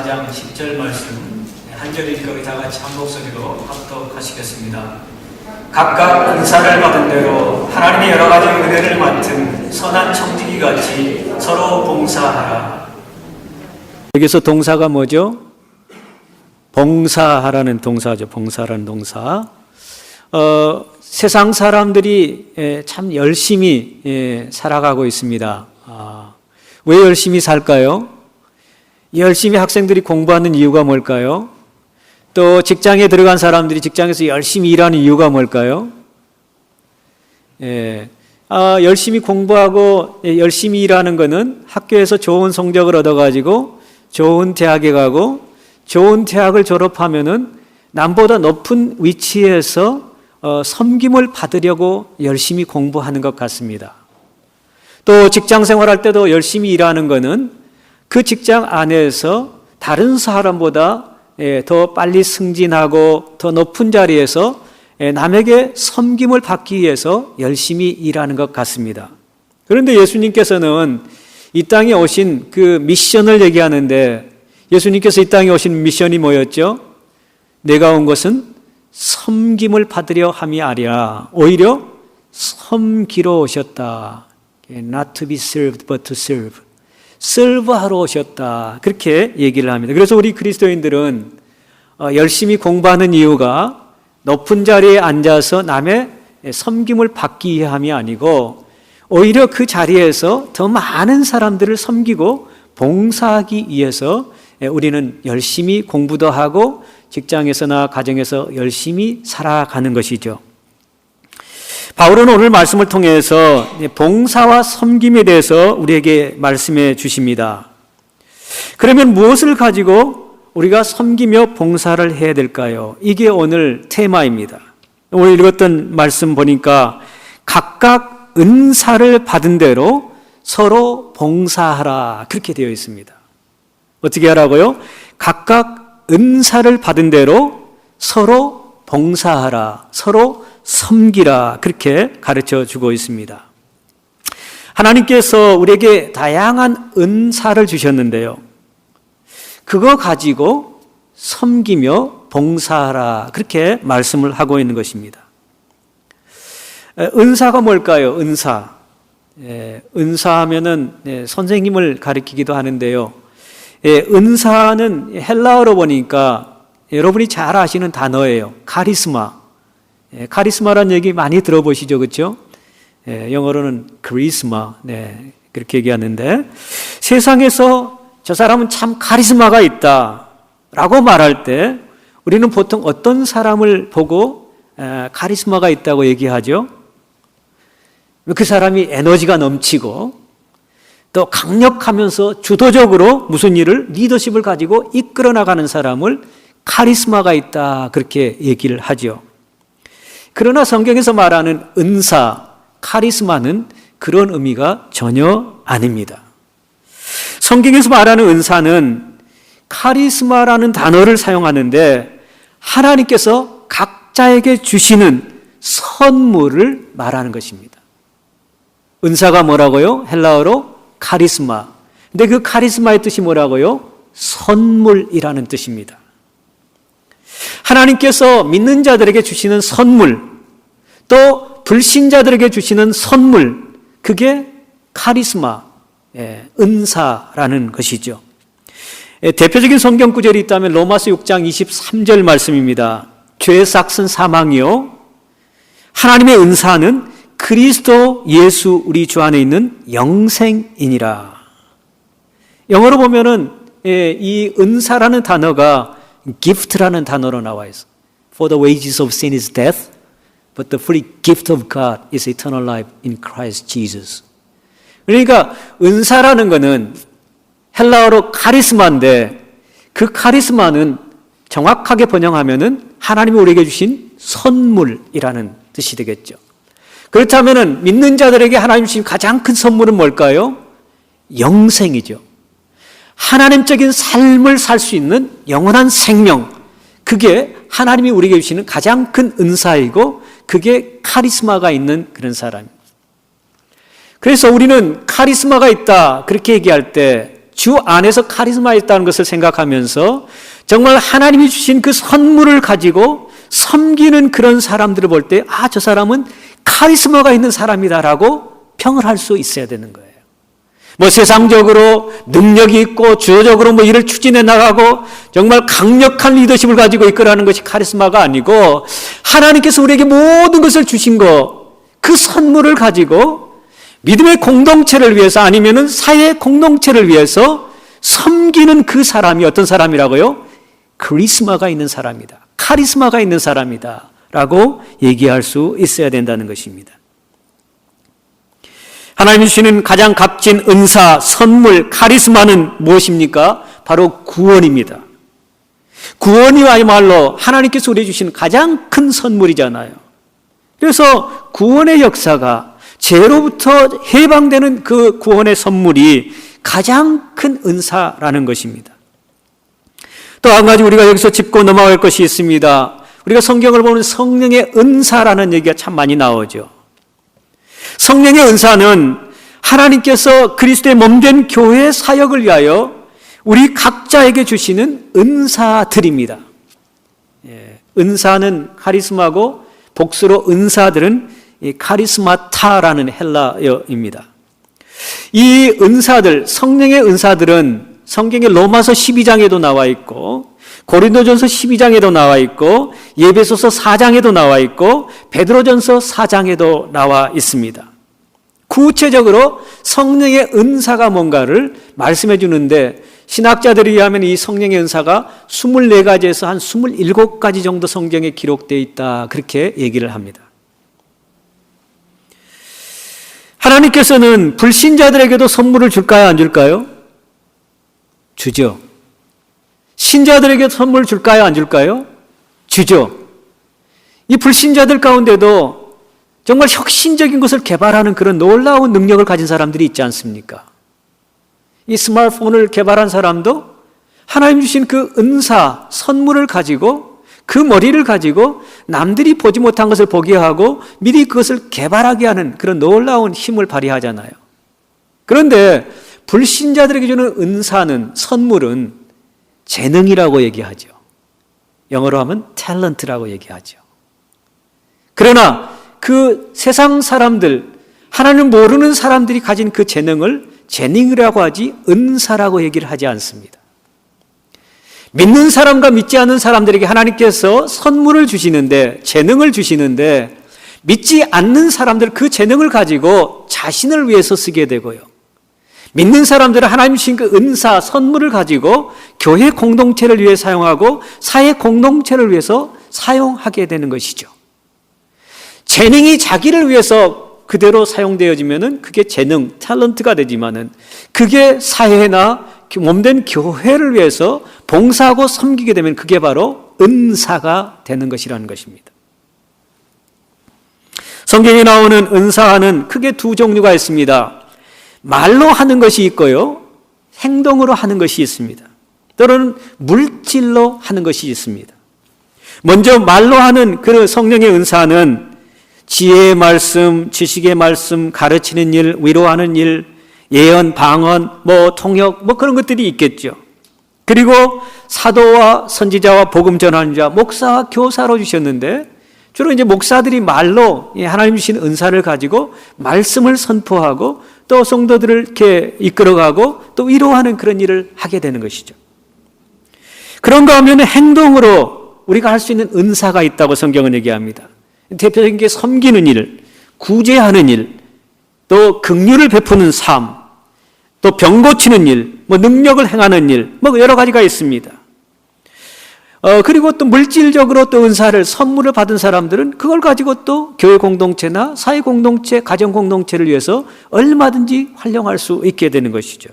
4장 10절 말씀 한 절 읽고 다 같이 한 목소리로 합독하시겠습니다. 각각 은사를 받은 대로 하나님의 여러 가지 은혜를 맡은 선한 청지기 같이 서로 봉사하라. 여기서 동사가 뭐죠? 봉사하라는 동사죠. 봉사라는 동사. 세상 사람들이 참 열심히 살아가고 있습니다. 왜 열심히 살까요? 열심히 학생들이 공부하는 이유가 뭘까요? 또 직장에 들어간 사람들이 직장에서 열심히 일하는 이유가 뭘까요? 열심히 공부하고 열심히 일하는 것은 학교에서 좋은 성적을 얻어가지고 좋은 대학에 가고 좋은 대학을 졸업하면은 남보다 높은 위치에서 섬김을 받으려고 열심히 공부하는 것 같습니다. 또 직장 생활할 때도 열심히 일하는 것은 그 직장 안에서 다른 사람보다 더 빨리 승진하고 더 높은 자리에서 남에게 섬김을 받기 위해서 열심히 일하는 것 같습니다. 그런데 예수님께서는 이 땅에 오신 그 미션을 얘기하는데, 예수님께서 이 땅에 오신 미션이 뭐였죠? 내가 온 것은 섬김을 받으려 함이 아니라 오히려 섬기러 오셨다. Not to be served but to serve. serve하러 오셨다. 그렇게 얘기를 합니다. 그래서 우리 그리스도인들은 열심히 공부하는 이유가 높은 자리에 앉아서 남의 섬김을 받기 위함이 아니고 오히려 그 자리에서 더 많은 사람들을 섬기고 봉사하기 위해서 우리는 열심히 공부도 하고 직장에서나 가정에서 열심히 살아가는 것이죠. 바울은 오늘 말씀을 통해서 봉사와 섬김에 대해서 우리에게 말씀해 주십니다. 그러면 무엇을 가지고 우리가 섬기며 봉사를 해야 될까요? 이게 오늘 테마입니다. 오늘 읽었던 말씀 보니까 각각 은사를 받은 대로 서로 봉사하라, 그렇게 되어 있습니다. 어떻게 하라고요? 각각 은사를 받은 대로 서로 봉사하라, 서로 섬기라, 그렇게 가르쳐 주고 있습니다. 하나님께서 우리에게 다양한 은사를 주셨는데요, 그거 가지고 섬기며 봉사하라, 그렇게 말씀을 하고 있는 것입니다. 은사가 뭘까요? 은사하면은 선생님을 가리키기도 하는데요, 은사는 헬라어로 보니까 여러분이 잘 아시는 단어예요. 카리스마. 카리스마라는 얘기 많이 들어보시죠, 그렇죠? 영어로는 크리스마, 그렇게 얘기하는데, 세상에서 저 사람은 참 카리스마가 있다라고 말할 때 우리는 보통 어떤 사람을 보고 카리스마가 있다고 얘기하죠? 그 사람이 에너지가 넘치고 또 강력하면서 주도적으로 무슨 일을, 리더십을 가지고 이끌어 나가는 사람을 카리스마가 있다, 그렇게 얘기를 하죠. 그러나 성경에서 말하는 은사, 카리스마는 그런 의미가 전혀 아닙니다. 성경에서 말하는 은사는 카리스마라는 단어를 사용하는데 하나님께서 각자에게 주시는 선물을 말하는 것입니다. 은사가 뭐라고요? 헬라어로 카리스마. 근데 그 카리스마의 뜻이 뭐라고요? 선물이라는 뜻입니다. 하나님께서 믿는 자들에게 주시는 선물, 또 불신자들에게 주시는 선물, 그게 카리스마, 은사라는 것이죠. 대표적인 성경 구절이 있다면 로마서 6장 23절 말씀입니다. 죄 삭은 사망이요, 하나님의 은사는 그리스도 예수 우리 주 안에 있는 영생이니라. 영어로 보면은 이 은사라는 단어가 gift라는 단어로 나와 있어. For the wages of sin is death, but the free gift of God is eternal life in Christ Jesus. 그러니까 은사라는 것은 헬라어로 카리스마인데, 그 카리스마는 정확하게 번역하면은 하나님이 우리에게 주신 선물이라는 뜻이 되겠죠. 그렇다면은 믿는 자들에게 하나님 주신 가장 큰 선물은 뭘까요? 영생이죠. 하나님적인 삶을 살 수 있는 영원한 생명, 그게 하나님이 우리에게 주시는 가장 큰 은사이고 그게 카리스마가 있는 그런 사람입니다. 그래서 우리는 카리스마가 있다 그렇게 얘기할 때 주 안에서 카리스마 있다는 것을 생각하면서 정말 하나님이 주신 그 선물을 가지고 섬기는 그런 사람들을 볼 때, 아, 저 사람은 카리스마가 있는 사람이다라고 평을 할 수 있어야 되는 거예요. 뭐 세상적으로 능력이 있고 주도적으로 뭐 일을 추진해 나가고 정말 강력한 리더십을 가지고 이끌어가는 것이 카리스마가 아니고, 하나님께서 우리에게 모든 것을 주신 거, 그 선물을 가지고 믿음의 공동체를 위해서 아니면은 사회 공동체를 위해서 섬기는 그 사람이 어떤 사람이라고요? 카리스마가 있는 사람이다. 카리스마가 있는 사람이다. 라고 얘기할 수 있어야 된다는 것입니다. 하나님이 주시는 가장 값진 은사, 선물, 카리스마는 무엇입니까? 바로 구원입니다. 구원이야말로 하나님께서 우리에게 주신 가장 큰 선물이잖아요. 그래서 구원의 역사가, 죄로부터 해방되는 그 구원의 선물이 가장 큰 은사라는 것입니다. 또 한 가지 우리가 여기서 짚고 넘어갈 것이 있습니다. 우리가 성경을 보면 성령의 은사라는 얘기가 참 많이 나오죠. 성령의 은사는 하나님께서 그리스도의 몸된 교회의 사역을 위하여 우리 각자에게 주시는 은사들입니다. 은사는 카리스마고 복수로 은사들은 카리스마타라는 헬라어입니다. 이 은사들, 성령의 은사들은 성경의 로마서 12장에도 나와 있고 고린도전서 12장에도 나와 있고 예배소서 4장에도 나와 있고 베드로전서 4장에도 나와 있습니다. 구체적으로 성령의 은사가 뭔가를 말씀해 주는데, 신학자들에 의하면 이 성령의 은사가 24가지에서 한 27가지 정도 성경에 기록되어 있다, 그렇게 얘기를 합니다. 하나님께서는 불신자들에게도 선물을 줄까요, 안 줄까요? 주죠. 신자들에게 선물을 줄까요, 안 줄까요? 주죠. 이 불신자들 가운데도 정말 혁신적인 것을 개발하는 그런 놀라운 능력을 가진 사람들이 있지 않습니까? 이 스마트폰을 개발한 사람도 하나님 주신 그 은사, 선물을 가지고, 그 머리를 가지고 남들이 보지 못한 것을 보게 하고 미리 그것을 개발하게 하는 그런 놀라운 힘을 발휘하잖아요. 그런데 불신자들에게 주는 은사는, 선물은 재능이라고 얘기하죠. 영어로 하면 탤런트라고 얘기하죠. 그러나 그 세상 사람들, 하나님 모르는 사람들이 가진 그 재능을 재능이라고 하지 은사라고 얘기를 하지 않습니다. 믿는 사람과 믿지 않는 사람들에게 하나님께서 선물을 주시는데, 재능을 주시는데, 믿지 않는 사람들 그 재능을 가지고 자신을 위해서 쓰게 되고요. 믿는 사람들은 하나님 주신 그 은사, 선물을 가지고 교회 공동체를 위해 사용하고 사회 공동체를 위해서 사용하게 되는 것이죠. 재능이 자기를 위해서 그대로 사용되어지면은 그게 재능, 탤런트가 되지만은 그게 사회나 몸된 교회를 위해서 봉사하고 섬기게 되면 그게 바로 은사가 되는 것이라는 것입니다. 성경에 나오는 은사는 크게 두 종류가 있습니다. 말로 하는 것이 있고요, 행동으로 하는 것이 있습니다. 또는 물질로 하는 것이 있습니다. 먼저 말로 하는 그 성령의 은사는 지혜의 말씀, 지식의 말씀, 가르치는 일, 위로하는 일, 예언, 방언, 통역, 그런 것들이 있겠죠. 그리고 사도와 선지자와 복음 전하는 자, 목사와 교사로 주셨는데, 주로 이제 목사들이 말로 하나님 주신 은사를 가지고 말씀을 선포하고 또 성도들을 이렇게 이끌어가고 또 위로하는 그런 일을 하게 되는 것이죠. 그런가 하면 행동으로 우리가 할 수 있는 은사가 있다고 성경은 얘기합니다. 대표적인 게 섬기는 일, 구제하는 일, 또 긍휼을 베푸는 삶, 또 병 고치는 일, 능력을 행하는 일, 여러 가지가 있습니다. 그리고 또 물질적으로 또 은사를, 선물을 받은 사람들은 그걸 가지고 또 교회 공동체나 사회 공동체, 가정 공동체를 위해서 얼마든지 활용할 수 있게 되는 것이죠.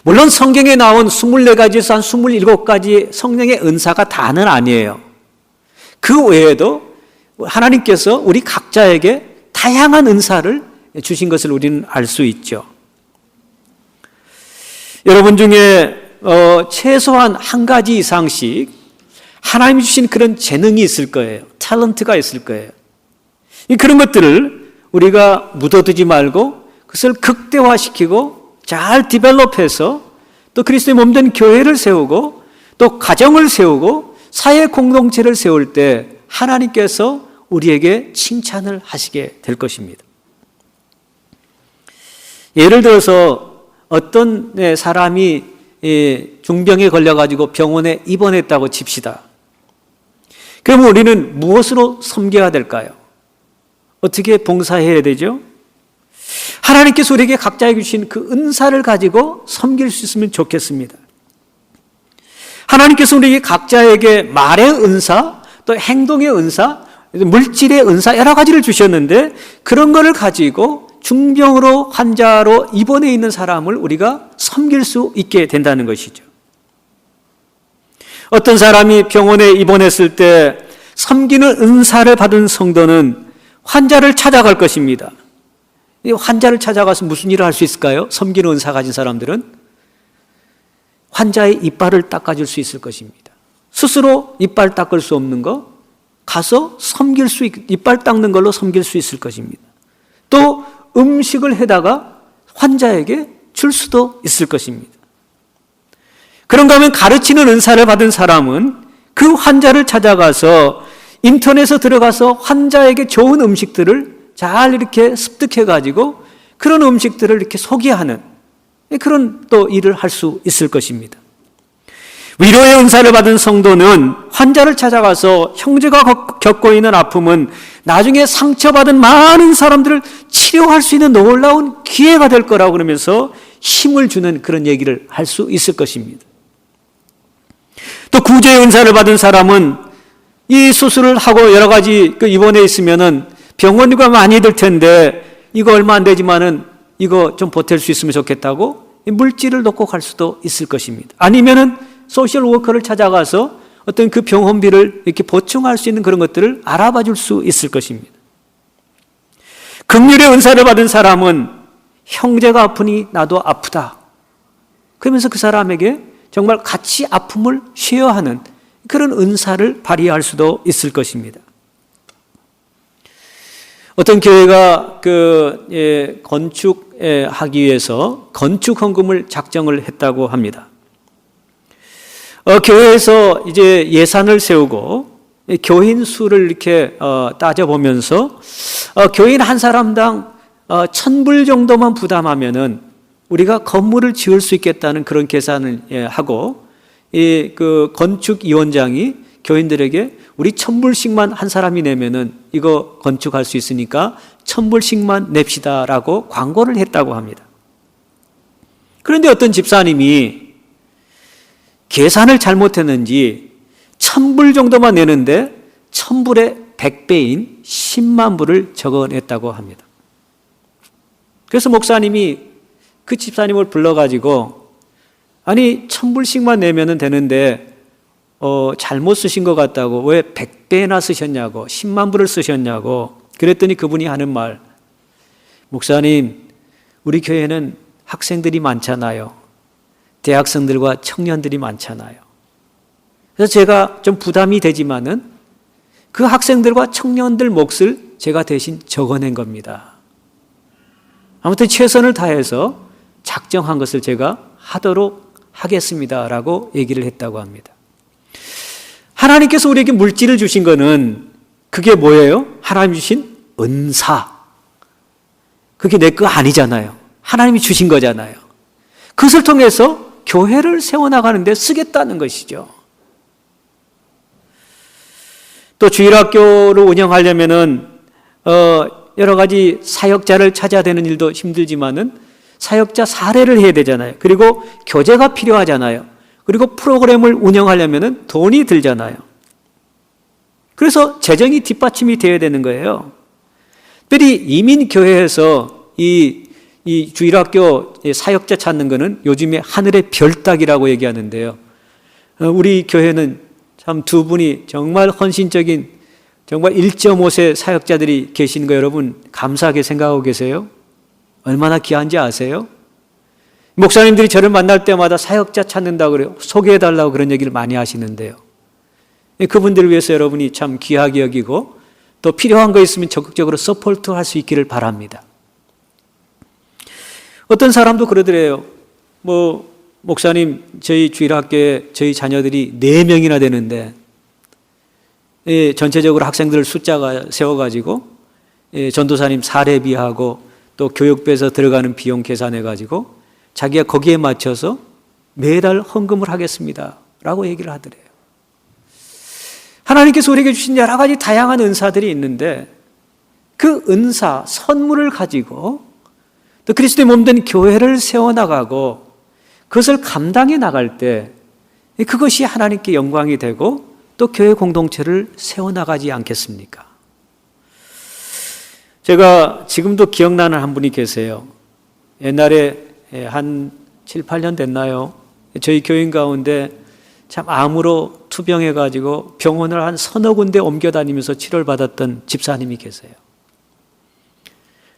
물론 성경에 나온 24가지에서 한 27가지 성령의 은사가 다는 아니에요. 그 외에도 하나님께서 우리 각자에게 다양한 은사를 주신 것을 우리는 알 수 있죠. 여러분 중에 최소한 한 가지 이상씩 하나님이 주신 그런 재능이 있을 거예요. 탤런트가 있을 거예요. 그런 것들을 우리가 묻어두지 말고 그것을 극대화시키고 잘 디벨롭해서 또 그리스도의 몸된 교회를 세우고 또 가정을 세우고 사회 공동체를 세울 때 하나님께서 우리에게 칭찬을 하시게 될 것입니다. 예를 들어서 어떤 사람이 중병에 걸려가지고 병원에 입원했다고 칩시다. 그러면 우리는 무엇으로 섬겨야 될까요? 어떻게 봉사해야 되죠? 하나님께서 우리에게 각자에게 주신 그 은사를 가지고 섬길 수 있으면 좋겠습니다. 하나님께서 우리에게 각자에게 말의 은사, 또 행동의 은사, 물질의 은사 여러 가지를 주셨는데 그런 거를 가지고 중병으로 환자로 입원해 있는 사람을 우리가 섬길 수 있게 된다는 것이죠. 어떤 사람이 병원에 입원했을 때 섬기는 은사를 받은 성도는 환자를 찾아갈 것입니다. 이 환자를 찾아가서 무슨 일을 할 수 있을까요? 섬기는 은사 가진 사람들은 환자의 이빨을 닦아줄 수 있을 것입니다. 스스로 이빨 닦을 수 없는 거 가서 이빨 닦는 걸로 섬길 수 있을 것입니다. 또 음식을 해다가 환자에게 줄 수도 있을 것입니다. 그런가 하면 가르치는 은사를 받은 사람은 그 환자를 찾아가서 인터넷에 들어가서 환자에게 좋은 음식들을 잘 이렇게 습득해가지고 그런 음식들을 이렇게 소개하는 그런 또 일을 할 수 있을 것입니다. 위로의 은사를 받은 성도는 환자를 찾아가서 형제가 겪고 있는 아픔은 나중에 상처받은 많은 사람들을 치료할 수 있는 놀라운 기회가 될 거라고 그러면서 힘을 주는 그런 얘기를 할 수 있을 것입니다. 또 구제의 은사를 받은 사람은 이 수술을 하고 여러 가지 입원해 있으면은 병원비가 많이 들 텐데 이거 얼마 안 되지만은 이거 좀 보탤 수 있으면 좋겠다고 물질을 놓고 갈 수도 있을 것입니다. 아니면은 소셜 워커를 찾아가서 어떤 그 병원비를 이렇게 보충할 수 있는 그런 것들을 알아봐 줄 수 있을 것입니다. 긍휼의 은사를 받은 사람은 형제가 아프니 나도 아프다. 그러면서 그 사람에게 정말 같이 아픔을 쉐어하는 그런 은사를 발휘할 수도 있을 것입니다. 어떤 교회가 건축하기 위해서 건축 헌금을 작정을 했다고 합니다. 교회에서 이제 예산을 세우고 교인 수를 이렇게 따져보면서 교인 한 사람당 1,000불 정도만 부담하면은 우리가 건물을 지을 수 있겠다는 그런 계산을 하고 그 건축위원장이 교인들에게 우리 1,000불씩만 한 사람이 내면은 이거 건축할 수 있으니까 1,000불씩만 냅시다라고 광고를 했다고 합니다. 그런데 어떤 집사님이 계산을 잘못했는지 1,000불 정도만 내는데 1,000불의 100배인 10만 불을 적어냈다고 합니다. 그래서 목사님이 그 집사님을 불러가지고 아니 1,000불씩만 내면 되는데 잘못 쓰신 것 같다고 왜 100배나 쓰셨냐고 10만 불을 쓰셨냐고 그랬더니 그분이 하는 말 목사님 우리 교회는 학생들이 많잖아요. 대학생들과 청년들이 많잖아요. 그래서 제가 좀 부담이 되지만은 그 학생들과 청년들 몫을 제가 대신 적어낸 겁니다. 아무튼 최선을 다해서 작정한 것을 제가 하도록 하겠습니다라고 얘기를 했다고 합니다. 하나님께서 우리에게 물질을 주신 거는 그게 뭐예요? 하나님 주신 은사. 그게 내 거 아니잖아요. 하나님이 주신 거잖아요. 그것을 통해서 교회를 세워나가는 데 쓰겠다는 것이죠. 또 주일학교를 운영하려면은 여러 가지 사역자를 찾아야 되는 일도 힘들지만은 사역자 사례를 해야 되잖아요. 그리고 교재가 필요하잖아요. 그리고 프로그램을 운영하려면은 돈이 들잖아요. 그래서 재정이 뒷받침이 되어야 되는 거예요. 특별히 이민교회에서 이 주일학교 사역자 찾는 거는 요즘에 하늘의 별 따기라고 얘기하는데요. 우리 교회는 참 두 분이 정말 헌신적인 정말 1.5세 사역자들이 계시는 거 여러분 감사하게 생각하고 계세요? 얼마나 귀한지 아세요? 목사님들이 저를 만날 때마다 사역자 찾는다고 그래요. 소개해달라고 그런 얘기를 많이 하시는데요. 그분들을 위해서 여러분이 참 귀하게 여기고 또 필요한 거 있으면 적극적으로 서포트할 수 있기를 바랍니다. 어떤 사람도 그러더래요. 목사님, 저희 주일학교에 저희 자녀들이 4명이나 되는데, 전체적으로 학생들 숫자가 세워가지고, 전도사님 사례비하고 또 교육비에서 들어가는 비용 계산해가지고, 자기가 거기에 맞춰서 매달 헌금을 하겠습니다. 라고 얘기를 하더래요. 하나님께서 우리에게 주신 여러 가지 다양한 은사들이 있는데, 그 은사, 선물을 가지고 또 그리스도의 몸된 교회를 세워나가고 그것을 감당해 나갈 때 그것이 하나님께 영광이 되고 또 교회 공동체를 세워나가지 않겠습니까? 제가 지금도 기억나는 한 분이 계세요. 옛날에 한 7, 8년 됐나요? 저희 교인 가운데 참 암으로 투병해가지고 병원을 한 서너 군데 옮겨다니면서 치료를 받았던 집사님이 계세요.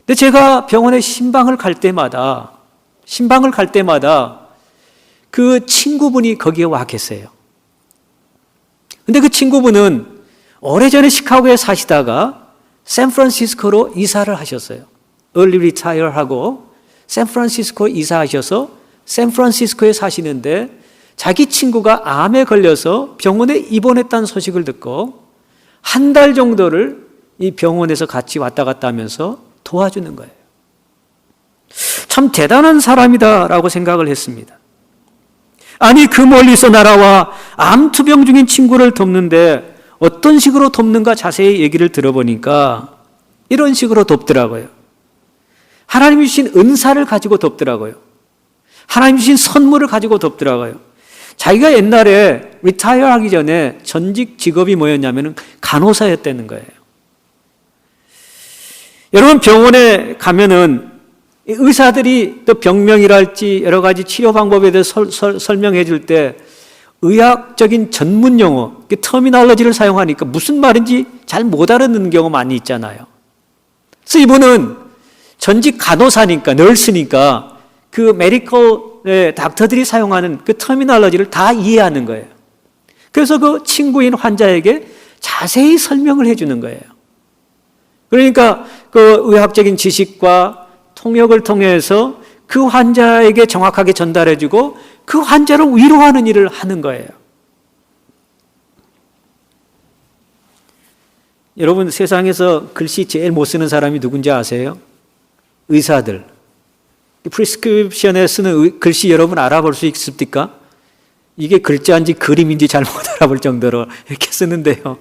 근데 제가 병원에 신방을 갈 때마다 그 친구분이 거기에 와 계세요. 근데 그 친구분은 오래전에 시카고에 사시다가 샌프란시스코로 이사를 하셨어요. early retire 하고 샌프란시스코에 이사하셔서 샌프란시스코에 사시는데 자기 친구가 암에 걸려서 병원에 입원했다는 소식을 듣고 한 달 정도를 이 병원에서 같이 왔다 갔다 하면서 도와주는 거예요. 참 대단한 사람이다라고 생각을 했습니다. 아니, 그 멀리서 날아와 암투병 중인 친구를 돕는데 어떤 식으로 돕는가 자세히 얘기를 들어보니까 이런 식으로 돕더라고요. 하나님이 주신 은사를 가지고 돕더라고요. 하나님이 주신 선물을 가지고 돕더라고요. 자기가 옛날에 리타이어 하기 전에 전직 직업이 뭐였냐면 간호사였다는 거예요. 여러분, 병원에 가면은 의사들이 또 병명이랄지 여러 가지 치료 방법에 대해서 설명해 줄 때 의학적인 전문 용어, 터미널로지를 사용하니까 무슨 말인지 잘 못 알아듣는 경우 많이 있잖아요. 그래서 이분은 전직 간호사니까, 널스니까 그 메디컬 닥터들이 사용하는 그 터미널로지를 다 이해하는 거예요. 그래서 그 친구인 환자에게 자세히 설명을 해 주는 거예요. 그러니까 그 의학적인 지식과 통역을 통해서 그 환자에게 정확하게 전달해주고 그 환자를 위로하는 일을 하는 거예요. 여러분, 세상에서 글씨 제일 못 쓰는 사람이 누군지 아세요? 의사들. 프리스크립션에 쓰는 글씨 여러분 알아볼 수 있습니까? 이게 글자인지 그림인지 잘 못 알아볼 정도로 이렇게 쓰는데요.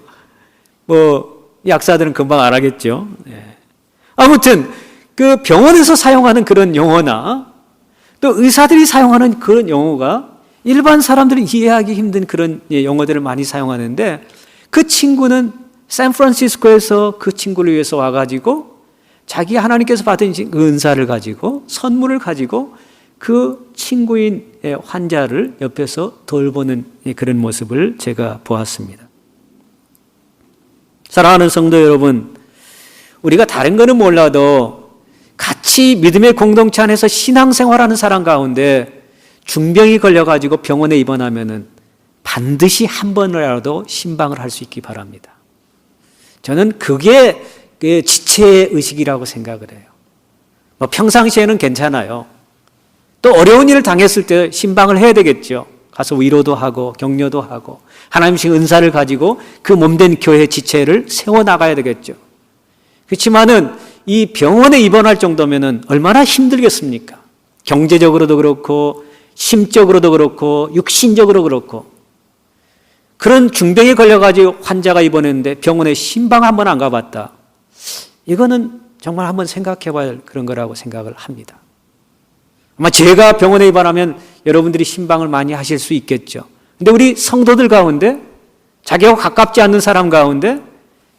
약사들은 금방 알아겠죠. 아무튼 그 병원에서 사용하는 그런 용어나 또 의사들이 사용하는 그런 용어가 일반 사람들이 이해하기 힘든 그런 용어들을 많이 사용하는데 그 친구는 샌프란시스코에서 그 친구를 위해서 와가지고 자기 하나님께서 받은 은사를 가지고 선물을 가지고 그 친구인 환자를 옆에서 돌보는 그런 모습을 제가 보았습니다. 사랑하는 성도 여러분, 우리가 다른 거는 몰라도 같이 믿음의 공동체 안에서 신앙생활하는 사람 가운데 중병이 걸려가지고 병원에 입원하면은 반드시 한 번이라도 신방을 할 수 있기 바랍니다. 저는 그게 지체의 의식이라고 생각을 해요. 평상시에는 괜찮아요. 또 어려운 일을 당했을 때 신방을 해야 되겠죠. 가서 위로도 하고 격려도 하고 하나님 주신 은사를 가지고 그 몸된 교회 지체를 세워나가야 되겠죠. 그렇지만은 이 병원에 입원할 정도면은 얼마나 힘들겠습니까? 경제적으로도 그렇고 심적으로도 그렇고 육신적으로 그렇고 그런 중병에 걸려가지고 환자가 입원했는데 병원에 신방 한 번 안 가봤다. 이거는 정말 한번 생각해 봐야 그런 거라고 생각을 합니다. 아마 제가 병원에 입원하면 여러분들이 신방을 많이 하실 수 있겠죠. 근데 우리 성도들 가운데 자기와 가깝지 않는 사람 가운데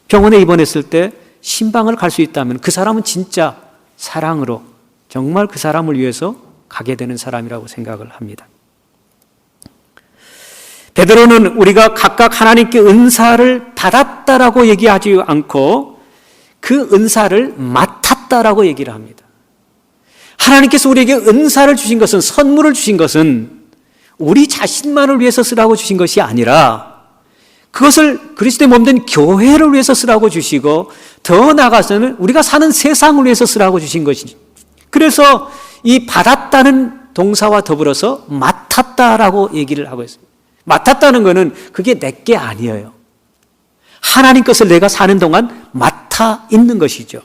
병원에 입원했을 때 신방을 갈 수 있다면 그 사람은 진짜 사랑으로 정말 그 사람을 위해서 가게 되는 사람이라고 생각을 합니다. 베드로는 우리가 각각 하나님께 은사를 받았다라고 얘기하지 않고 그 은사를 맡았다라고 얘기를 합니다. 하나님께서 우리에게 은사를 주신 것은, 선물을 주신 것은 우리 자신만을 위해서 쓰라고 주신 것이 아니라 그것을 그리스도의 몸된 교회를 위해서 쓰라고 주시고 더 나아가서는 우리가 사는 세상을 위해서 쓰라고 주신 것이죠. 그래서 이 받았다는 동사와 더불어서 맡았다라고 얘기를 하고 있습니다. 맡았다는 것은 그게 내게 아니에요. 하나님 것을 내가 사는 동안 맡아 있는 것이죠.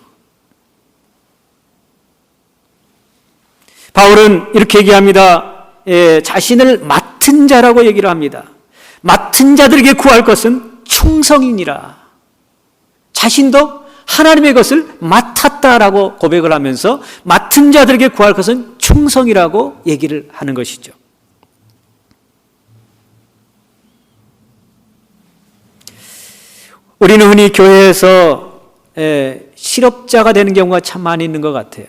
바울은 이렇게 얘기합니다. 자신을 맡은 자라고 얘기를 합니다. 맡은 자들에게 구할 것은 충성이니라. 자신도 하나님의 것을 맡았다라고 고백을 하면서 맡은 자들에게 구할 것은 충성이라고 얘기를 하는 것이죠. 우리는 흔히 교회에서 실업자가 되는 경우가 참 많이 있는 것 같아요.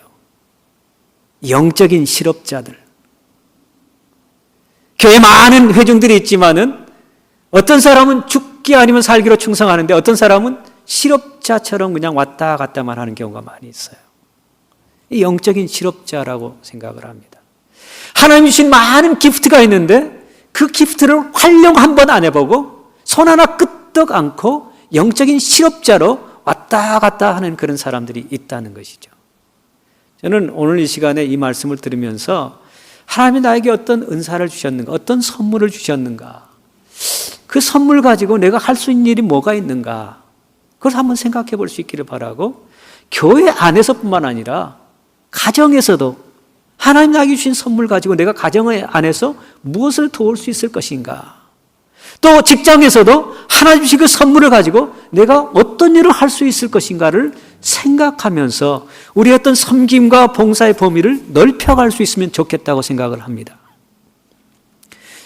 영적인 실업자들. 교회에 많은 회중들이 있지만은 어떤 사람은 죽기 아니면 살기로 충성하는데 어떤 사람은 실업자처럼 그냥 왔다 갔다만 하는 경우가 많이 있어요. 이 영적인 실업자라고 생각을 합니다. 하나님 주신 많은 기프트가 있는데 그 기프트를 활용 한 번 안 해보고 손 하나 끄떡 않고 영적인 실업자로 왔다 갔다 하는 그런 사람들이 있다는 것이죠. 저는 오늘 이 시간에 이 말씀을 들으면서 하나님이 나에게 어떤 은사를 주셨는가, 어떤 선물을 주셨는가, 그 선물 가지고 내가 할 수 있는 일이 뭐가 있는가, 그걸 한번 생각해 볼 수 있기를 바라고, 교회 안에서뿐만 아니라 가정에서도 하나님 나에게 주신 선물 가지고 내가 가정 안에서 무엇을 도울 수 있을 것인가, 또 직장에서도 하나님 주신 그 선물을 가지고 내가 어떤 일을 할 수 있을 것인가를 생각하면서 우리의 어떤 섬김과 봉사의 범위를 넓혀갈 수 있으면 좋겠다고 생각을 합니다.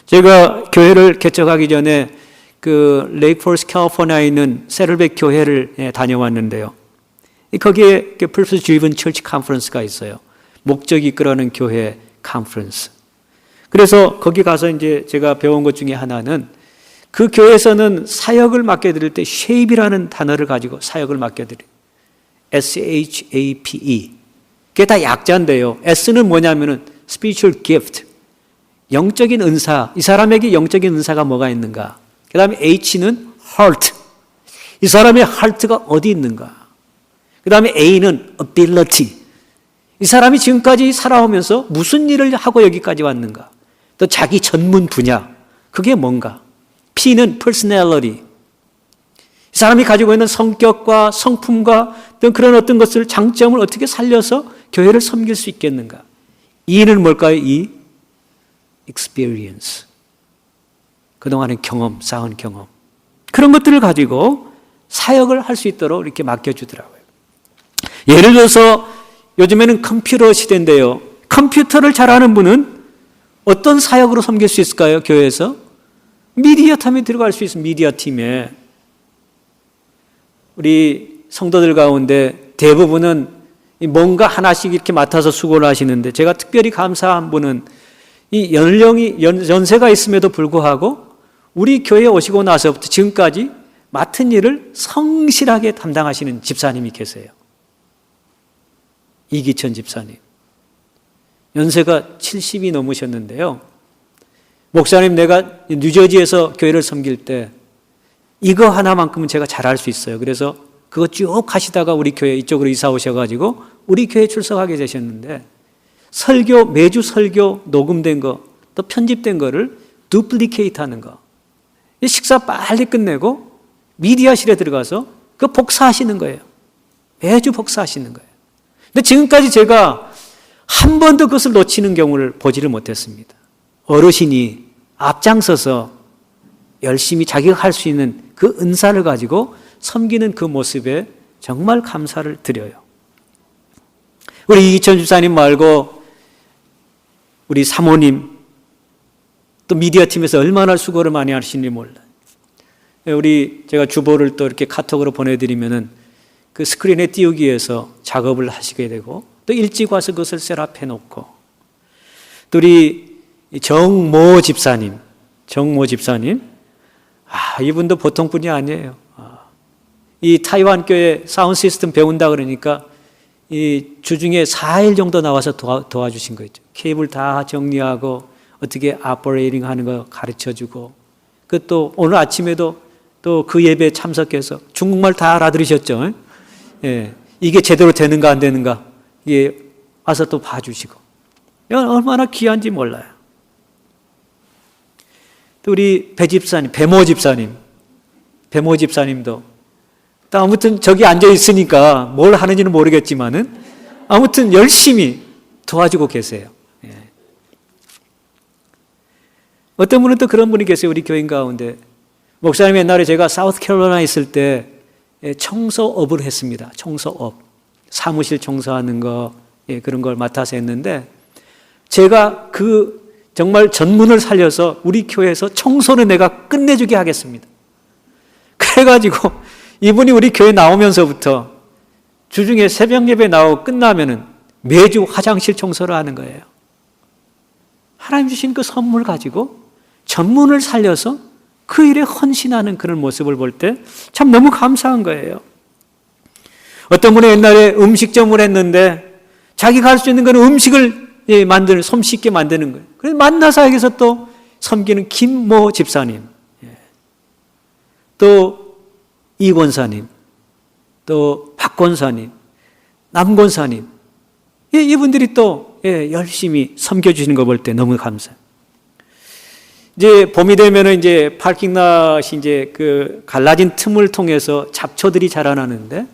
제가 교회를 개척하기 전에 그 레이크 포레스트 캘리포니아에 있는 세럴백 교회를 다녀왔는데요. 거기에 Purpose Driven Church Conference가 있어요. 목적이 이끌어가는 교회 컨퍼런스. 그래서 거기 가서 이제 제가 배운 것 중에 하나는 그 교회에서는 사역을 맡겨드릴 때 shape이라는 단어를 가지고 사역을 맡겨드려요. SHAPE. 그게 다 약자인데요. S는 뭐냐면은 spiritual gift. 영적인 은사. 이 사람에게 영적인 은사가 뭐가 있는가. 그 다음에 H는 heart. 이 사람의 heart가 어디 있는가. 그 다음에 A는 ability. 이 사람이 지금까지 살아오면서 무슨 일을 하고 여기까지 왔는가. 또 자기 전문 분야. 그게 뭔가. P는 personality. 이 사람이 가지고 있는 성격과 성품과 어떤 그런 어떤 것을 장점을 어떻게 살려서 교회를 섬길 수 있겠는가. E는 뭘까요? E? experience. 그동안의 경험, 쌓은 경험. 그런 것들을 가지고 사역을 할 수 있도록 이렇게 맡겨주더라고요. 예를 들어서 요즘에는 컴퓨터 시대인데요. 컴퓨터를 잘하는 분은 어떤 사역으로 섬길 수 있을까요? 교회에서? 미디어 팀에 들어갈 수 있습니다. 미디어 팀에. 우리 성도들 가운데 대부분은 뭔가 하나씩 이렇게 맡아서 수고를 하시는데 제가 특별히 감사한 분은 이 연세가 있음에도 불구하고 우리 교회에 오시고 나서부터 지금까지 맡은 일을 성실하게 담당하시는 집사님이 계세요. 이기천 집사님. 연세가 70이 넘으셨는데요. 목사님, 내가 뉴저지에서 교회를 섬길 때 이거 하나만큼은 제가 잘할 수 있어요. 그래서 그거 쭉 하시다가 우리 교회 이쪽으로 이사 오셔가지고 우리 교회에 출석하게 되셨는데 설교, 매주 설교 녹음된 거, 또 편집된 거를 두플리케이트 하는 거. 식사 빨리 끝내고 미디어실에 들어가서 그 복사하시는 거예요. 매주 복사하시는 거예요. 근데 지금까지 제가 한 번도 그것을 놓치는 경우를 보지를 못했습니다. 어르신이 앞장서서 열심히 자기가 할 수 있는 그 은사를 가지고 섬기는 그 모습에 정말 감사를 드려요. 우리 이기천 집사님 말고 우리 사모님 또 미디어 팀에서 얼마나 수고를 많이 하시는지 몰라요. 제가 주보를 또 이렇게 카톡으로 보내드리면은 그 스크린에 띄우기 위해서 작업을 하시게 되고 또 일찍 와서 그것을 셋업해 놓고 또 우리 정모 집사님 이분도 보통 분이 아니에요. 이 타이완 교회 사운드 시스템 배운다 그러니까 이 주중에 4일 정도 나와서 도와주신 거 있죠. 케이블 다 정리하고 어떻게 오퍼레이팅 하는 거 가르쳐주고 그 또 오늘 아침에도 또 그 예배에 참석해서 중국말 다 알아들으셨죠? 예. 이게 제대로 되는가 안 되는가 이게 와서 또 봐주시고 이건 얼마나 귀한지 몰라요. 또 우리 배모 집사님도 또 아무튼 저기 앉아 있으니까 뭘 하는지는 모르겠지만은 아무튼 열심히 도와주고 계세요. 예. 어떤 분은 또 그런 분이 계세요. 우리 교인 가운데 목사님 옛날에 제가 사우스캐롤라이나 있을 때 청소업을 했습니다. 청소업, 사무실 청소하는 거 그런 걸 맡아서 했는데 제가 그 정말 전문을 살려서 우리 교회에서 청소는 내가 끝내주게 하겠습니다. 그래가지고 이분이 우리 교회 나오면서부터 주중에 새벽 예배 나오고 끝나면은 매주 화장실 청소를 하는 거예요. 하나님 주신 그 선물 가지고 전문을 살려서 그 일에 헌신하는 그런 모습을 볼 때 참 너무 감사한 거예요. 어떤 분이 옛날에 음식점을 했는데 자기가 할 수 있는 건 음식을 만드는, 솜씨있게 만드는 거예요. 그래서 만나서 여기서 또 섬기는 김모 집사님, 또 이 권사님, 또 박 권사님, 남 권사님, 이분들이 또 열심히 섬겨주시는 거 볼 때 너무 감사해요. 이제 봄이 되면은 이제 파킹랏이 이제 그 갈라진 틈을 통해서 잡초들이 자라나는데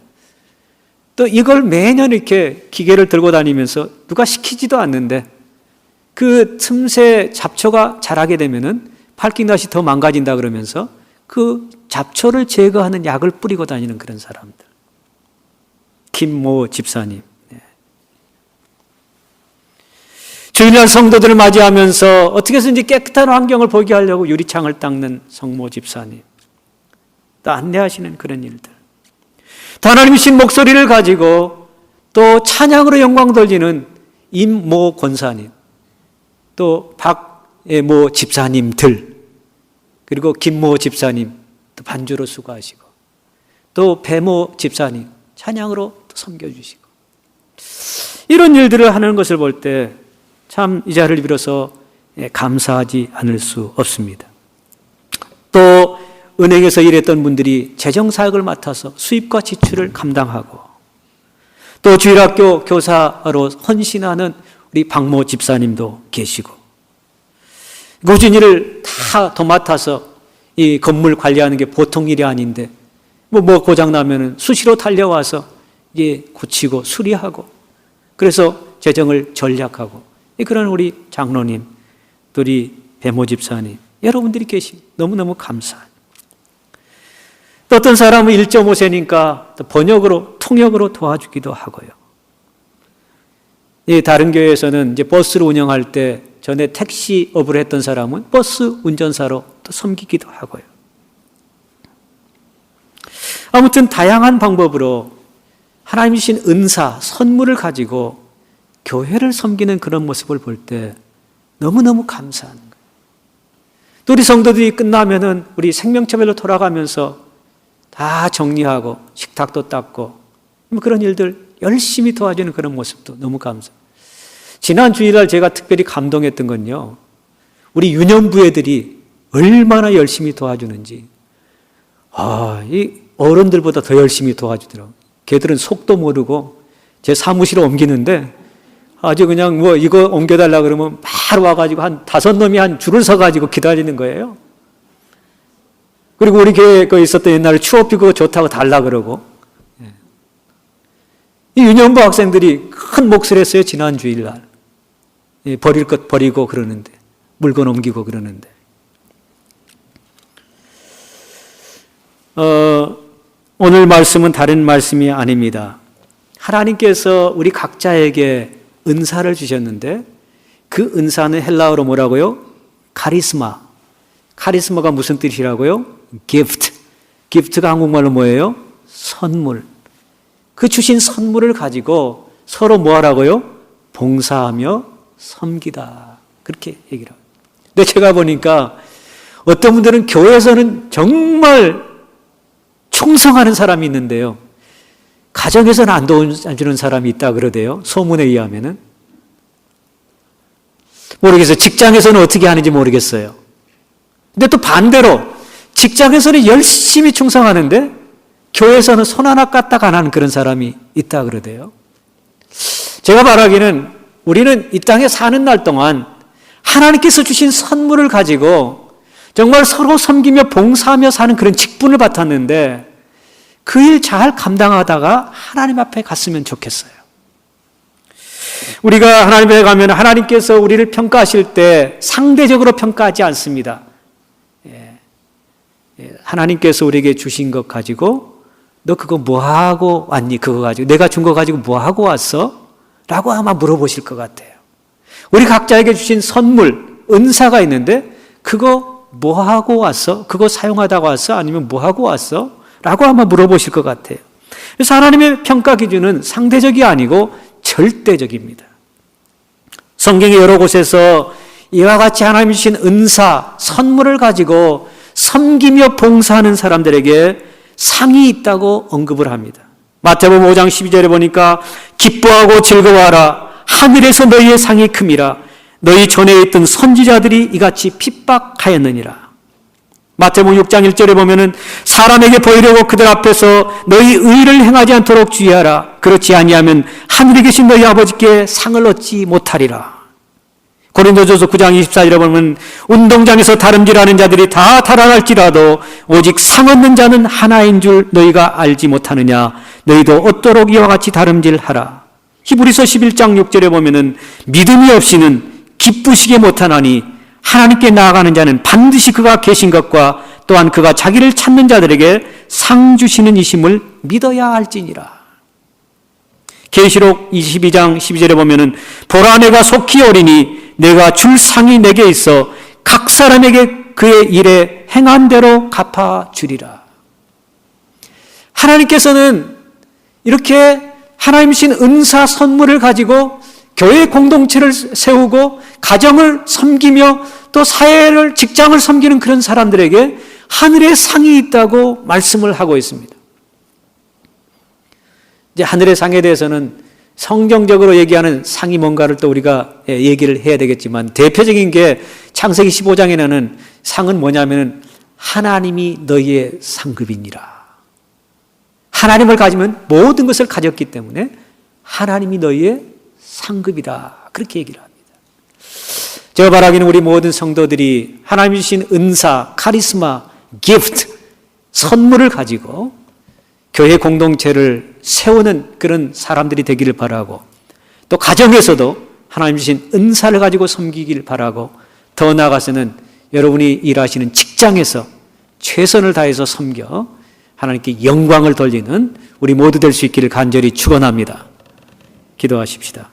또 이걸 매년 이렇게 기계를 들고 다니면서 누가 시키지도 않는데 그 틈새 잡초가 자라게 되면은 파킹랏이 더 망가진다 그러면서 그 잡초를 제거하는 약을 뿌리고 다니는 그런 사람들. 김모 집사님. 주일날 성도들을 맞이하면서 어떻게 해서든지 깨끗한 환경을 보게 하려고 유리창을 닦는 성모 집사님. 또 안내하시는 그런 일들. 또 하나님이 신 목소리를 가지고 또 찬양으로 영광 돌리는 임모 권사님. 또 박모 집사님들. 그리고 김모 집사님. 또 반주로 수고하시고. 또 배모 집사님. 찬양으로 또 섬겨주시고. 이런 일들을 하는 것을 볼 때 참 이 자리를 빌어서 감사하지 않을 수 없습니다. 또 은행에서 일했던 분들이 재정사역을 맡아서 수입과 지출을 감당하고 또 주일학교 교사로 헌신하는 우리 박모 집사님도 계시고 모든 일을 다 도맡아서 이 건물 관리하는 게 보통 일이 아닌데 뭐 고장나면은 수시로 달려와서 이게 고치고 수리하고 그래서 재정을 전략하고 그런 우리 장로님, 또 우리 배모 집사님, 여러분들이 계시 너무너무 감사해요. 또 어떤 사람은 1.5세니까 또 번역으로, 통역으로 도와주기도 하고요. 다른 교회에서는 이제 버스를 운영할 때 전에 택시업을 했던 사람은 버스 운전사로 또 섬기기도 하고요. 아무튼 다양한 방법으로 하나님이 주신 은사, 선물을 가지고 교회를 섬기는 그런 모습을 볼 때 너무너무 감사한 거예요. 또 우리 성도들이 끝나면은 우리 생명체별로 돌아가면서 다 정리하고 식탁도 닦고 그런 일들 열심히 도와주는 그런 모습도 너무 감사해요. 지난 주일날 제가 특별히 감동했던 건요. 우리 유년부 애들이 얼마나 열심히 도와주는지. 이 어른들보다 더 열심히 도와주더라고요. 걔들은 속도 모르고 제 사무실에 옮기는데 아주 그냥 뭐 이거 옮겨달라 그러면 바로 와가지고 한 5놈이 한 줄을 서가지고 기다리는 거예요. 그리고 우리 교회에 있었던 옛날에 추어피 그거 좋다고 달라 그러고. 이 유년부 학생들이 큰 몫을 했어요. 지난 주일날. 버릴 것 버리고 그러는데. 물건 옮기고 그러는데. 오늘 말씀은 다른 말씀이 아닙니다. 하나님께서 우리 각자에게 은사를 주셨는데 그 은사는 헬라어로 뭐라고요? 카리스마. 카리스마가 무슨 뜻이라고요? gift. gift가 한국말로 뭐예요? 선물. 그 주신 선물을 가지고 서로 뭐 하라고요? 봉사하며 섬기다. 그렇게 얘기를 하고. 근데 제가 보니까 어떤 분들은 교회에서는 정말 충성하는 사람이 있는데요. 가정에서는 안 도와주는 사람이 있다 그러대요. 소문에 의하면은. 모르겠어요. 직장에서는 어떻게 하는지 모르겠어요. 근데 또 반대로 직장에서는 열심히 충성하는데 교회에서는 손 하나 까딱 안 하는 그런 사람이 있다 그러대요. 제가 말하기는 우리는 이 땅에 사는 날 동안 하나님께서 주신 선물을 가지고 정말 서로 섬기며 봉사하며 사는 그런 직분을 맡았는데 그 일 잘 감당하다가 하나님 앞에 갔으면 좋겠어요. 우리가 하나님 앞에 가면 하나님께서 우리를 평가하실 때 상대적으로 평가하지 않습니다. 하나님께서 우리에게 주신 것 가지고 너 그거 뭐하고 왔니? 그거 가지고 내가 준 거 가지고 뭐하고 왔어? 라고 아마 물어보실 것 같아요. 우리 각자에게 주신 선물, 은사가 있는데 그거 뭐하고 왔어? 그거 사용하다가 왔어? 아니면 뭐하고 왔어? 라고 아마 물어보실 것 같아요. 그래서 하나님의 평가 기준은 상대적이 아니고 절대적입니다. 성경의 여러 곳에서 이와 같이 하나님이 주신 은사, 선물을 가지고 섬기며 봉사하는 사람들에게 상이 있다고 언급을 합니다. 마태복음 5장 12절에 보니까 기뻐하고 즐거워하라. 하늘에서 너희의 상이 큼이라. 너희 전에 있던 선지자들이 이같이 핍박하였느니라. 마태복음 6장 1절에 보면은 사람에게 보이려고 그들 앞에서 너희 의를 행하지 않도록 주의하라. 그렇지 아니하면 하늘에 계신 너희 아버지께 상을 얻지 못하리라. 고린도전서 9장 24절에 보면 운동장에서 다름질하는 자들이 다 달아날지라도 오직 상 얻는 자는 하나인 줄 너희가 알지 못하느냐. 너희도 얻도록 이와 같이 다름질하라. 히브리서 11장 6절에 보면은 믿음이 없이는 기쁘시게 못하나니 하나님께 나아가는 자는 반드시 그가 계신 것과 또한 그가 자기를 찾는 자들에게 상 주시는 이심을 믿어야 할지니라. 계시록 22장 12절에 보면은 보라 내가 속히 오리니 내가 줄 상이 내게 있어 각 사람에게 그의 일에 행한 대로 갚아주리라. 하나님께서는 이렇게 하나님 주신 은사 선물을 가지고 교회 공동체를 세우고 가정을 섬기며 또 사회를 직장을 섬기는 그런 사람들에게 하늘의 상이 있다고 말씀을 하고 있습니다. 이제 하늘의 상에 대해서는 성경적으로 얘기하는 상이 뭔가를 또 우리가 얘기를 해야 되겠지만 대표적인 게 창세기 15장에는 상은 뭐냐면 하나님이 너희의 상급이니라. 하나님을 가지면 모든 것을 가졌기 때문에 하나님이 너희의 상급이다. 그렇게 얘기를 합니다. 제가 바라기는 우리 모든 성도들이 하나님이 주신 은사, 카리스마, 기프트, 선물을 가지고 교회 공동체를 세우는 그런 사람들이 되기를 바라고 또 가정에서도 하나님 주신 은사를 가지고 섬기길 바라고 더 나아가서는 여러분이 일하시는 직장에서 최선을 다해서 섬겨 하나님께 영광을 돌리는 우리 모두 될 수 있기를 간절히 축원합니다. 기도하십시다.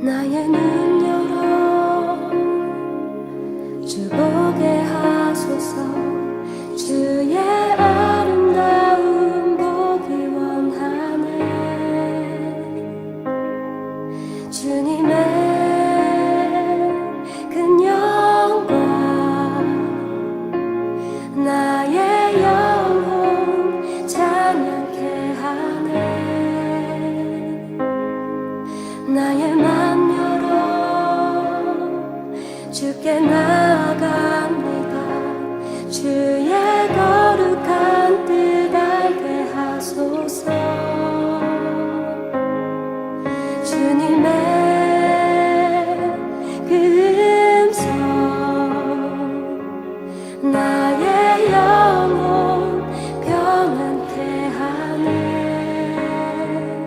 나의 눈 열어 주 보게 하소서. 주의 아름다운 보기 원하네. 주님의 큰 영광 나의 영혼 찬양케 하네. 나의 맘 열어 주께 나아갑니다. 주의 거룩한 뜻 알게 하소서. 주님의 그 음성 나의 영혼 평안케 하네.